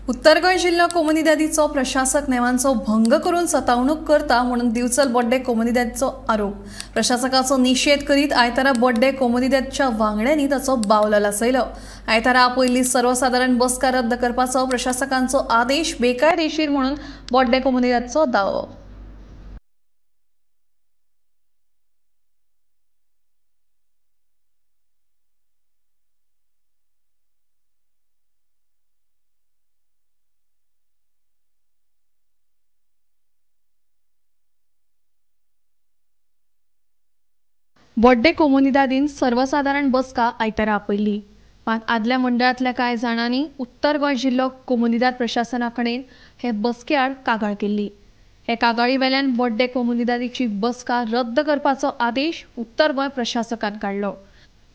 उत्तर गोंय जिल्हो कोमुनिदादीचो प्रशासक नेमांचो भंग करून सतावणूक करता म्हणून दिवचल बड्डे कोमुनिदादीचो आरोप। प्रशासकाचो निषेध करीत आयतारा बड्डे कोमुनिदादीच्या वांगड्यांनी ताचो बावलो लासयलो। आयतारा पयली सर्वसाधारण बसका रद्द करपाचो प्रशासकांचो आदेश बेकायदेशीर म्हणून बड्डे कोमुनिदादीचो दावो। बड्डे कोमुनिदादीन सर्वसाधारण बसका आयतारा आपयली, मात आदल्या मंडळांतल्या कांय जाणांनी उत्तर गोंय जिल्हो कोमुनिदाद प्रशासना कडेन हे बसके आड कागाळ केल्ली। हे कागाळी वेल्यान बड्डे कोमुनिदादीची बसका रद्द करपाचो आदेश उत्तर गोंय प्रशासकान काडलो,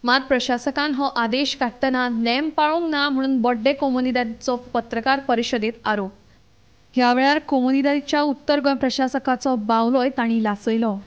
मात प्रशासकान हो आदेश काडटना नेम पाळूंक ना म्हणून बड्डे कोमुनिदादीचो पत्रकार परिशदेंत आरोप। ह्या वेळार कोमुनिदादीच्या उत्तर गोंय प्रशासकाचो बावलोय तांणी लासयलो।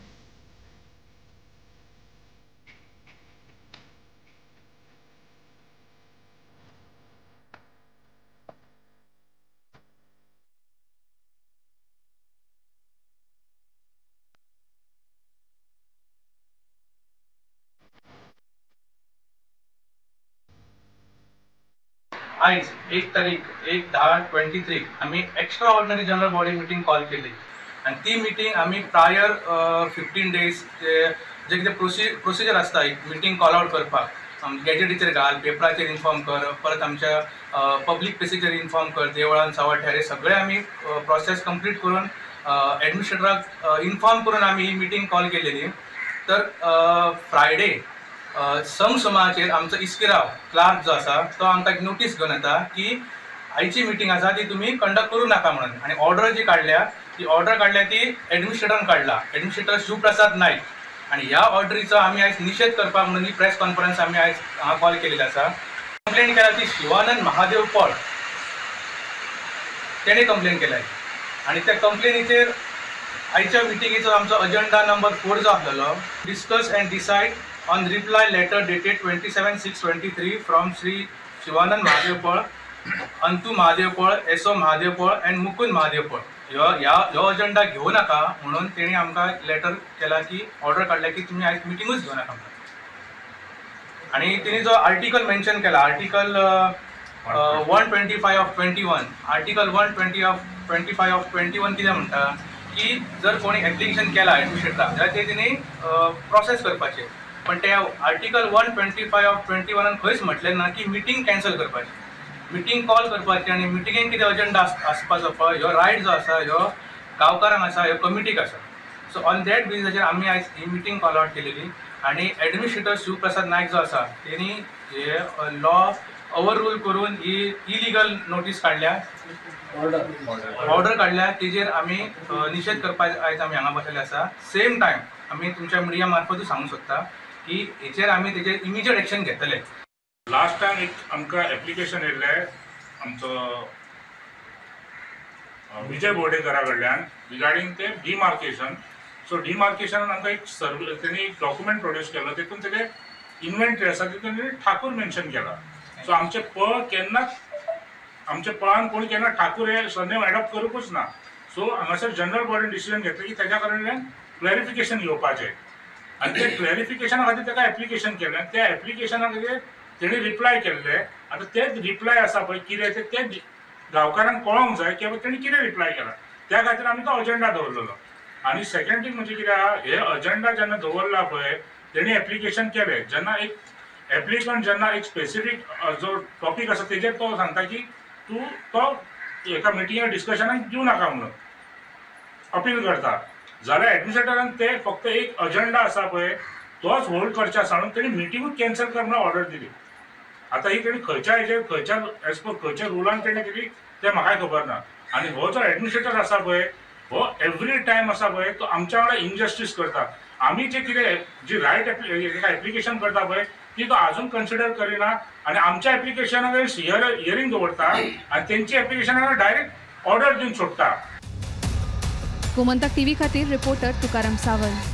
आज 1/10/23 आम्ही extra ordinary general body meeting call केली आणि ती मीटिंग आम्ही प्रायर 15 डेज जे कितें प्रोसिजर आसता एक मीटिंग कॉल आउट करपाक गॅजेटीचेर घाल, पेपराचेर इन्फॉर्म कर, परत आमच्या पब्लीक प्लेसीचेर इन्फॉर्म कर, देवळान सावड्ड्यार सगळे आम्ही प्रोसेस कंप्लीट करून एडमिनिस्ट्रेटराक इन्फॉर्म करून आम्ही ही मीटिंग कॉल केलेली। तर फ्रायडे समसमाचेर आमचो इस्किराव क्लार्क जो आसा तो आमकां एक नोटीस घेवन येता की आयची मीटिंग आसा ती तुमी कंडक्ट करूं नाका म्हणून, आनी ऑर्डर जी काडल्या ती एडमिनिस्ट्रेटरान काडला, एडमिनिस्ट्रेटर शिवप्रसाद नायक। आणि ह्या ऑर्डरीचो आमी आयज निशेध करपाक म्हणून ही प्रेस कॉन्फरन्स आमी आयज हांगा कॉल केलेली आसा। कंप्लेन केला ती शिवानंद महादेव पॉल तेणे कंप्लेन केल्या आणि त्या कंप्लेनीचेर आयच्या मिटिंगेचो आमचो अजेंडा नंबर 4 जो आसलेलो, discuss end decide on reply letter dated 27/6/23 from Sri Shivanand Mahadevpal, Antu Mahadevpal, S.O. Mahadevpal and Mukund Mahadevpal ह्यो अजेंडा घेऊ नका म्हणून तेणी आमकां लेटर केला की ऑर्डर काडल्या की तुम्ही आयज मिटिंगूच घेऊ नका म्हणून। आणि तेणी जो आर्टिकल मेन्शन केला, आर्टिकल 125/21, आर्टिकल 125/21 कितें म्हणटा की जर कोणी एप्लिकेशन केला एडमिनिस्ट्रेटराक जाल्यार ते तेणी प्रोसेस करपाचें, पण त्या आर्टिकल 125/21 खंयच म्हटलें ना की मिटींग कॅन्सल करपाची, मिटींग कॉल करपाची आणि मिटिंगेक कितें अजेंडा आसपाचो पळय ह्यो रायट जो आसा ह्यो गांवकारांक आसा, ह्यो कमिटीक आसा। सो ऑन दॅट बेसिसाचेर आमी आयज ही मिटींग कॉल आउट केलेली आणि एडमिनिस्ट्रेटर शिवप्रसाद नायक जो आसा तेणी हे लॉ ओवर रूल करून ही इलिगल नोटीस काडल्या, ऑर्डर काडल्या, तेजेर आमी निशेध करपाक आयज आमी हांगा बसलेले आसा। सेम टायम आमी तुमच्या मिडिया मार्फतूच सांगूंक सोदता की हेचेर आमी तेजेर इमिजिएट एक्शन घेतले। लास्ट टाइम एक आमकां एप्लिकेशन येयल्ले आमचो विजय बोर्डेकरा कडल्यान रिगार्डिंग ते डिमार्केशन। सो डिमार्केशनान आमकां एक सर्वे तेणी एक डॉक्युमेंट प्रोड्यूस केलो, तेतून तेजे इन्व्हेंटरी आसा तितून ठाकूर मेन्शन केला। सो आमचे पळान कोणी केन्ना ठाकूर हे सरनेम एडॉप्ट करूंकूच ना। सो हांगासर जनरल बॉडीन डिसिजन घेतलें की तेच्या कडल्यान क्लॅरिफिकेशन घेवपाचें आणि ते क्लॅरिफिकेशना खातीर ताका एप्लिकेशन केलें, त्या एप्लिकेशना खातीर तेणी रिप्लाय केल्ले। आतां तेच रिप्लाय आसा पळय कितें ते गांवकारांक कळोंक जाय की तेणी कितें रिप्लाय केला, त्या खातीर आमी तो अजेंडा दवरलेलो। आनी सेकंड थींग म्हणजे कितें आहा, हे अजेंडा जेन्ना दवरला पळय तेणी एप्लिकेशन केलें, जेन्ना एक एप्लिकंट जेन्ना एक स्पेसिफीक जो टॉपीक आसा तेजेर तो सांगता की तूं तो एका मिटिंगाक डिस्कशनाक दिवं नाका म्हणून अपील करता, जाल्यार एडमिनिस्ट्रेटरान ते फक्त एक अजेंडा आसा पळय तोच होल्ड करचे आसा म्हणून तेणी मिटिंगूच कॅन्सल कर म्हणून ऑर्डर दिली। आतां ही तेणी खंयच्या हेजेर खंयच्या एज पर खंयच्या रुलान तेणी दिली तें म्हाकाय खबर ना। आनी हो जो एडमिनिस्ट्रेटर आसा पळय हो एवरी टायम आसा पळय तो आमच्या वांगडा इनजस्टीस करता। आमी जे कितें जी रायट एप्लिकेशन करता पळय ती तो आजून कन्सिडर करिना आणि आमच्या एप्लिकेशनाक हियरिंग दवरता आणि तेंची एप्लिकेशनाक डायरेक्ट ऑर्डर दिवन सोडटा। गोमंतक टीव्ही खातीर रिपोर्टर तुकाराम सावंत।